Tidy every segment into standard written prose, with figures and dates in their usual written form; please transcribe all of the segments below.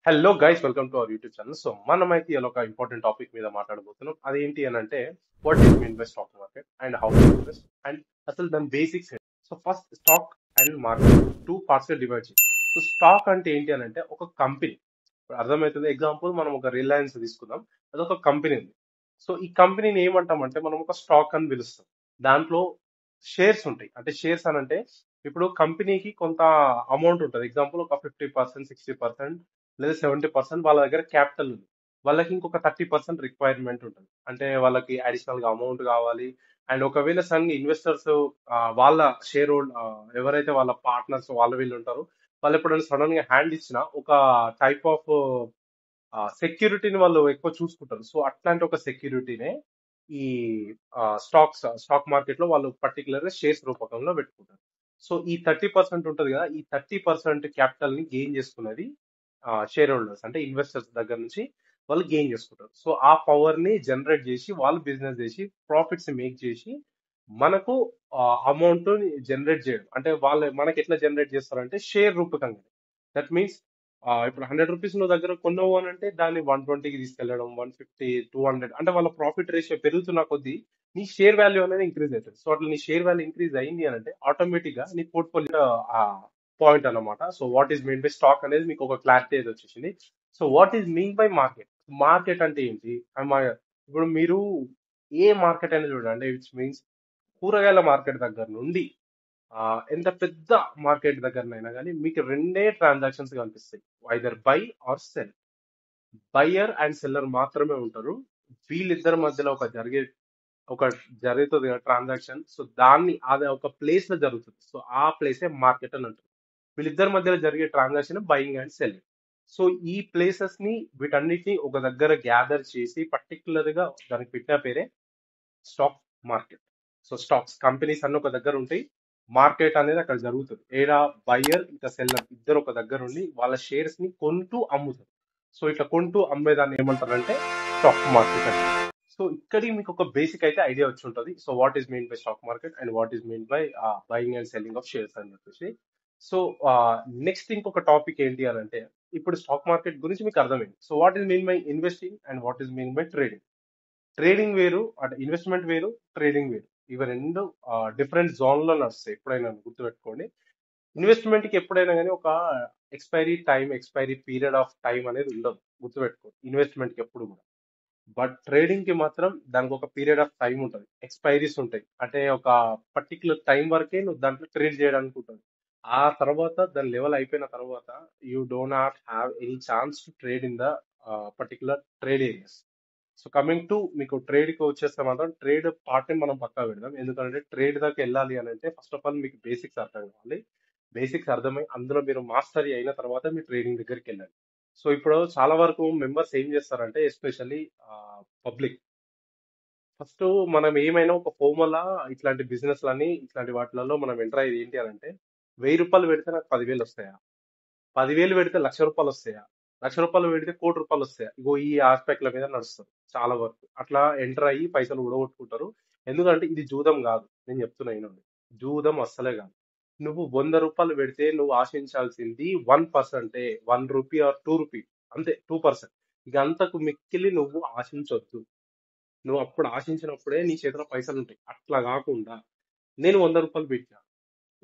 Hello guys, welcome to our YouTube channel. So మనమైతే ఇలా ఒక ఇంపార్టెంట్ టాపిక్ మీద మాట్లాడబోతున్నాం. అదేంటి అని అంటే what is mean by stock market and how to invest and అసలు దాని basics. So first stock and market two parts గా డివైడ్ చేయాలి. సో స్టాక్ అంటే ఏంటి అని అంటే ఒక కంపెనీ. అర్థమవుతుంది. ఎగ్జాంపుల్ మనం ఒక రిలయన్స్ తీసుకుందాం. అదొక కంపెనీ ఉంది. సో ఈ కంపెనీని ఏమంటామంటే మనం ఒక స్టాక్ అని పిలుస్తాం. దాంట్లో షేర్స్ ఉంటాయి. అంటే షేర్స్ అని అంటే ఇప్పుడు కంపెనీకి కొంత అమౌంట్ ఉంటుంది. ఎగ్జాంపుల్ ఒక 50%, 60% లేదా 70% వాళ్ళ దగ్గర క్యాపిటల్ ఉంది. వాళ్ళకి ఇంకొక 30% రిక్వైర్మెంట్ ఉంటుంది. అంటే వాళ్ళకి అడిషనల్ గా అమౌంట్ కావాలి. అండ్ ఒకవేళ సన్ ఇన్వెస్టర్స్ వాళ్ళ షేర్ హోల్డ్ ఎవరైతే వాళ్ళ పార్ట్నర్స్ వాళ్ళ వీళ్ళు ఉంటారో వాళ్ళు ఎప్పుడైనా సడన్ గా హ్యాండ్ ఇచ్చిన ఒక టైప్ ఆఫ్ సెక్యూరిటీని వాళ్ళు ఎక్కువ చూసుకుంటారు. సో అట్లాంటి ఒక సెక్యూరిటీనే ఈ స్టాక్ మార్కెట్ లో వాళ్ళు పర్టికులర్ గా షేర్స్ రూపకంలో పెట్టుకుంటారు. సో ఈ 30% ఉంటది కదా, ఈ 30% క్యాపిటల్ ని గెయిన్ చేసుకున్నది షేర్ హోల్డర్స్ అంటే ఇన్వెస్టర్స్ దగ్గర నుంచి వాళ్ళు గెయిన్ చేసుకుంటారు. సో ఆ పవర్ ని జనరేట్ చేసి వాళ్ళు బిజినెస్ చేసి ప్రాఫిట్స్ మేక్ చేసి మనకు అమౌంట్ జనరేట్ చేయడం. అంటే వాళ్ళు మనకి ఎట్లా జనరేట్ చేస్తారంటే షేర్ రూపకంగా. దట్ మీన్స్ ఇప్పుడు 100 రూపీస్ నువ్వు దగ్గర కొన్నావు అని అంటే దాన్ని 120కి తీసుకెళ్లడం, 150, 200 అంటే వాళ్ళ ప్రాఫిట్ రేషియో పెరుగుతున్న కొద్దీ నీ షేర్ వాల్యూ అనేది ఇంక్రీజ్ అవుతుంది. సో అట్లా నీ షేర్ వాల్యూ ఇంక్రీజ్ అయింది అని అంటే ఆటోమేటిక్ గా నీ పోర్ట్ఫోలియో ఆ పాయింట్ అన్నమాట. So what is mean by stock అనేది మీకు ఒక క్లారిటీ అయితే వచ్చేసింది. So what is mean by market? Market అంటే ఏంటి? ఇప్పుడు మీరు ఏ మార్కెట్ అయినా చూడండి, విచ్ మీన్స్ కూరగాయల మార్కెట్ దగ్గర నుండి ఎంత పెద్ద మార్కెట్ దగ్గరనైనా కానీ మీకు రెండే ట్రాన్సాక్షన్స్ కనిపిస్తాయి. Either buy or sell. Buyer and seller మాత్రమే ఉంటారు. వీళ్ళిద్దరి మధ్యలో ఒక జరుగుతుంది ట్రాన్సాక్షన్. సో దాన్ని అది ఒక ప్లేస్ లో జరుగుతుంది. సో ఆ ప్లేసే మార్కెట్ అని అంటారు. వీళ్ళిద్దరి మధ్యలో జరిగే transaction buying and selling. So ఈ ప్లేసెస్ ని వీటన్నిటిని ఒక దగ్గర గ్యాదర్ చేసి పర్టికులర్ గా దానికి పెట్టిన పేరే stock market. So stocks companies అన్ని ఒక దగ్గర ఉంటాయి. మార్కెట్ అనేది అక్కడ జరుగుతుంది. ఏడా బయ్యర్ ఇంకా సెల్లర్ ఇద్దరు ఒక దగ్గర ఉండి వాళ్ళ షేర్స్ ని కొంటూ అమ్ముతారు. సో ఇట్లా కొంటూ అమ్మేదాన్ని ఏమంటారంటే స్టాక్ మార్కెట్ అంటే. సో ఇక్కడికి మీకు ఒక బేసిక్ అయితే ఐడియా వచ్చి ఉంటుంది. So what is mean by stock market and what is mean by buying and selling of shares అని చెప్పేసి. సో నెక్స్ట్ ఇంకొక టాపిక్ ఏంటి అని అంటే ఇప్పుడు స్టాక్ మార్కెట్ గురించి మీకు అర్థమైంది. So what is mean by investing and what is mean by trading. Trading వేరు, అంటే ఇన్వెస్ట్మెంట్ వేరు, ట్రేడింగ్ వేరు. ఇవి రెండు డిఫరెంట్ జోన్ లో నడుస్తాయి. ఎప్పుడైనా గుర్తుపెట్టుకోండి. ఇన్వెస్ట్మెంట్ కి ఎప్పుడైనా కానీ ఒక ఎక్స్పైరీ పీరియడ్ ఆఫ్ టైం అనేది ఉండదు. గుర్తుపెట్టుకోండి ఇన్వెస్ట్మెంట్ కి ఎప్పుడు కూడా. బట్ ట్రేడింగ్ కి మాత్రం దానికి ఒక పీరియడ్ ఆఫ్ టైం ఉంటుంది, ఎక్స్పైరీస్ ఉంటాయి. అంటే ఒక పర్టికులర్ టైం వరకే నువ్వు దాంట్లో ట్రేడ్ చేయడానికి ఉంటుంది. ఆ తర్వాత దాని లెవెల్ అయిపోయిన తర్వాత you do not have any chance to trade in the particular trade areas. So coming to మీకు ట్రేడ్ కి వచ్చేస్తే మాత్రం ట్రేడ్ పార్ట్ ని మనం పక్కా పెడదాం. ఎందుకంటే ట్రేడ్ దాకా వెళ్ళాలి అని అంటే ఫస్ట్ ఆఫ్ ఆల్ మీకు బేసిక్స్ అర్థం కావాలి. బేసిక్స్ అర్థమై అందులో మీరు మాస్టరీ అయిన తర్వాత మీ ట్రేడింగ్ దగ్గరికి వెళ్ళాలి. సో ఇప్పుడు చాలా వరకు మెంబర్స్ ఏం చేస్తారంటే ఎస్పెషల్లీ పబ్లిక్ ఫస్ట్ మనం ఏమైనా ఒక ఫోమలా ఇట్లాంటి బిజినెస్ లని ఇట్లాంటి వాటిలలో మనం ఎంటర్ అయ్యేది ఏంటి అని అంటే 1000 రూపాయలు పెడితే నాకు 10,000 వస్తాయా, 10,000 పెడితే 1,00,000 రూపాయలు వస్తాయా, 1,00,000 రూపాయలు పెడితే 1,00,00,000 వస్తాయా, ఇగో ఈ ఆస్పెక్ట్ల మీద నడుస్తుంది చాలా వరకు. అట్లా ఎంటర్ అయ్యి పైసలు ఊడగొట్టుకుంటారు. ఎందుకంటే ఇది జూదం కాదు, నేను చెప్తున్నా వినండి. జూదం అస్సలే కాదు. నువ్వు 100 రూపాయలు పెడితే నువ్వు ఆశించాల్సింది 1%, 1 రూపీ ఆర్ 2 రూపీ, అంతే 2%. ఇక అంతకు మిక్కిలి నువ్వు ఆశించొద్దు. నువ్వు అప్పుడు ఆశించినప్పుడే నీ చేతిలో పైసలు ఉంటాయి. అట్లా కాకుండా నేను 100 రూపాయలు పెట్టినా,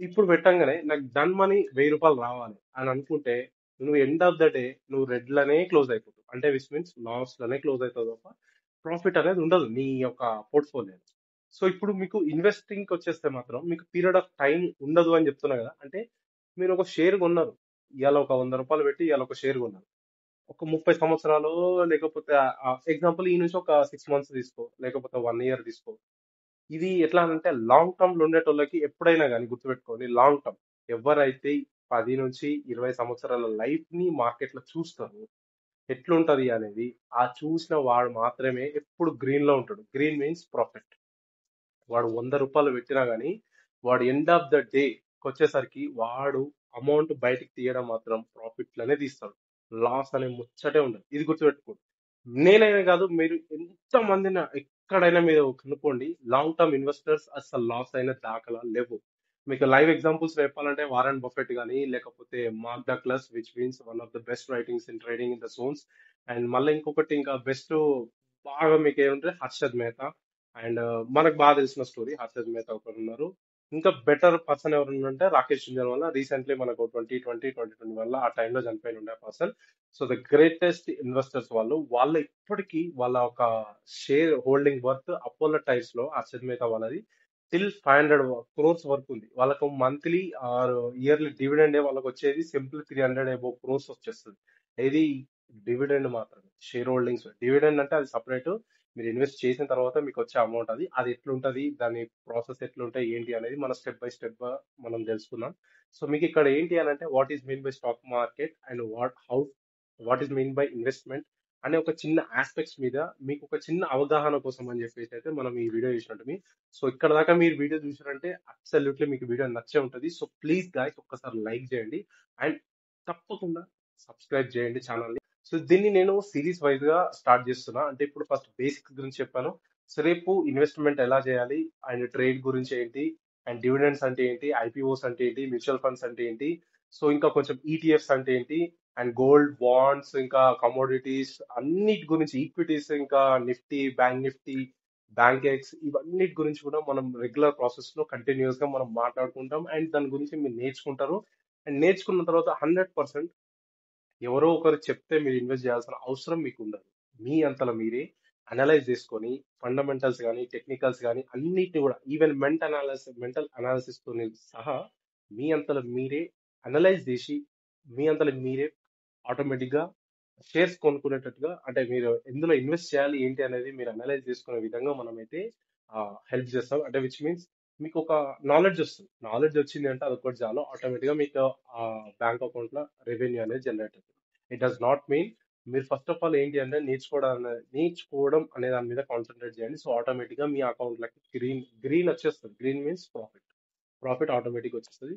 ఇప్పుడు పెట్టంగానే నాకు డన్ మనీ 1000 రూపాయలు రావాలి అని అనుకుంటే నువ్వు ఎండ్ ఆఫ్ ద డే నువ్వు రెడ్ లనే క్లోజ్ అయిపోతావు. అంటే విచ్ మీన్స్ లాస్ లోనే క్లోజ్ అవుతావు తప్ప ప్రాఫిట్ అనేది ఉండదు నీ యొక్క పోర్ట్ఫోలియో. సో ఇప్పుడు మీకు ఇన్వెస్టింగ్ కి వచ్చేస్తే మాత్రం మీకు పీరియడ్ ఆఫ్ టైం ఉండదు అని చెప్తున్నా కదా. అంటే మీరు ఒక షేర్ కొన్నారు, ఇవాళ ఒక 100 రూపాయలు పెట్టి ఇవాళ ఒక షేర్ కొన్నారు. ఒక 30 సంవత్సరాలు లేకపోతే ఎగ్జాంపుల్ ఈ నుంచి ఒక 6 మంత్స్ తీసుకో, లేకపోతే 1 ఇయర్ తీసుకో. ఇది ఎట్లా అంటే లాంగ్ టర్మ్ లో ఉండేటోళ్ళకి ఎప్పుడైనా కానీ గుర్తుపెట్టుకోండి, లాంగ్ టర్మ్ ఎవరైతే 10 నుంచి 20 సంవత్సరాల లైఫ్ ని మార్కెట్ లో చూస్తారు ఎట్లుంటది అనేది, ఆ చూసిన వాడు మాత్రమే ఎప్పుడు గ్రీన్ లో ఉంటాడు. Green means profit. వాడు 100 రూపాయలు పెట్టినా గానీ వాడు ఎండ్ ఆఫ్ ద డే వచ్చేసరికి వాడు అమౌంట్ బయటికి తీయడం మాత్రం ప్రాఫిట్ లోనే తీస్తాడు. లాస్ అనే ముచ్చటే ఉండదు. ఇది గుర్తుపెట్టుకోండి. నేనైనా కాదు, మీరు ఎంత మందిని ఎక్కడైనా మీరు కనుక్కోండి, లాంగ్ టర్మ్ ఇన్వెస్టర్స్ అసలు లాస్ అయిన దాఖలా లేవు. మీకు లైవ్ ఎగ్జాంపుల్స్ చెప్పాలంటే వారెన్ బఫెట్ గానీ, లేకపోతే Mark Douglas which means one of the best writings in trading in the zones. And మళ్ళీ ఇంకొకటి ఇంకా బెస్ట్ బాగా మీకు ఏమంటే హర్షద్ మెహతా. అండ్ మనకు బాగా తెలిసిన స్టోరీ హర్షద్ మెహతా ఒకరు ఉన్నారు. ఇంకా బెటర్ పర్సన్ ఎవరు ఉన్నారంటే రాకేష్ జుంజన్ రీసెంట్లీ మనకు 2020 వల్ల ఆ టైంలో చనిపోయిన ఉండే person. So the greatest investors వాళ్ళు ఇప్పటికీ వాళ్ళ ఒక share holding worth Apollo tyres లో హర్షద్ మెహతా వాళ్ళది టిల్ 500 క్రోర్స్ వరకు ఉంది. వాళ్ళకు మంత్లీ ఆర్ ఇయర్లీ డివిడెండ్ వాళ్ళకి వచ్చేది సింపుల్ 300 అబౌవ్ క్రోర్స్ వచ్చేస్తుంది. ఇది డివిడెండ్ మాత్రమే, షేర్ హోల్డింగ్స్. డివిడెండ్ అంటే అది సపరేట్, మీరు ఇన్వెస్ట్ చేసిన తర్వాత మీకు వచ్చే అమౌంట్ అది అది ఎట్లుంటది, దాని ప్రాసెస్ ఎట్లుంటాయి ఏంటి అనేది మనం స్టెప్ బై స్టెప్ మనం తెలుసుకుందాం. సో మీకు ఇక్కడ ఏంటి అని అంటే what is mean by stock market and what is mean by investment అనే ఒక చిన్న ఆస్పెక్ట్స్ మీద మీకు ఒక చిన్న అవగాహన కోసం అని చెప్పేసి అయితే మనం ఈ వీడియో చేసినట్టు. సో ఇక్కడ దాకా మీరు వీడియో చూసారంటే అబ్సల్యూట్లీ మీకు వీడియో నచ్చే ఉంటుంది. సో ప్లీజ్ గాయ్స్ ఒక్కసారి లైక్ చేయండి అండ్ తప్పకుండా సబ్స్క్రైబ్ చేయండి ఛానల్ ని. సో దీన్ని నేను సిరీస్ వైజ్ గా స్టార్ట్ చేస్తున్నా. అంటే ఇప్పుడు ఫస్ట్ బేసిక్స్ గురించి చెప్పాను. సో రేపు ఇన్వెస్ట్మెంట్ ఎలా చేయాలి అండ్ ట్రేడ్ గురించి ఏంటి అండ్ డివిడెండ్స్ అంటే ఏంటి, ఐపీఓస్ అంటే ఏంటి, మ్యూచువల్ ఫండ్స్ అంటే ఏంటి, సో ఇంకా కొంచెం ఈటీఎఫ్స్ అంటే ఏంటి అండ్ గోల్డ్ బాండ్స్ ఇంకా కమోడిటీస్ అన్నిటి గురించి, ఈక్విటీస్ ఇంకా Nifty, bank Nifty, bank X, ఇవన్నిటి గురించి కూడా మనం రెగ్యులర్ ప్రాసెస్ లో కంటిన్యూస్ గా మనం మాట్లాడుకుంటాం అండ్ దాని గురించి మీరు నేర్చుకుంటారు. అండ్ నేర్చుకున్న తర్వాత 100% ఎవరో ఒకరు చెప్తే మీరు ఇన్వెస్ట్ చేయాల్సిన అవసరం మీకు ఉండదు. మీ అంతలో మీరే అనలైజ్ చేసుకొని ఫండమెంటల్స్ కానీ టెక్నికల్స్ కానీ అన్నిటిని కూడా ఈవెన్ మెంటల్ అనాలిసిస్ తో సహా మీ అంతలో మీరే అనలైజ్ చేసి మీ అంతలో మీరే ఆటోమేటిక్ గా షేర్స్ కొనుక్కునేటట్టుగా, అంటే మీరు ఎందులో ఇన్వెస్ట్ చేయాలి ఏంటి అనేది మీరు అనలైజ్ చేసుకునే విధంగా మనమైతే హెల్ప్ చేస్తాం. అంటే విచ్ మీన్స్ మీకు ఒక నాలెడ్జ్ వస్తుంది. నాలెడ్జ్ వచ్చింది అంటే అదొకటి చాలు, ఆటోమేటిక్ గా మీకు ఆ బ్యాంక్ అకౌంట్ లో రెవెన్యూ అనేది జనరేట్ అవుతుంది. ఇట్ డస్ నాట్ మీన్ మీరు ఫస్ట్ ఆఫ్ ఆల్ ఏంటి అంటే నేర్చుకోవడం అనే దాని మీద కాన్సన్ట్రేట్ చేయండి. సో ఆటోమేటిక్ గా మీ అకౌంట్ లకి గ్రీన్ గ్రీన్ వచ్చేస్తుంది. Green means profit, profit automatic వచ్చేస్తుంది.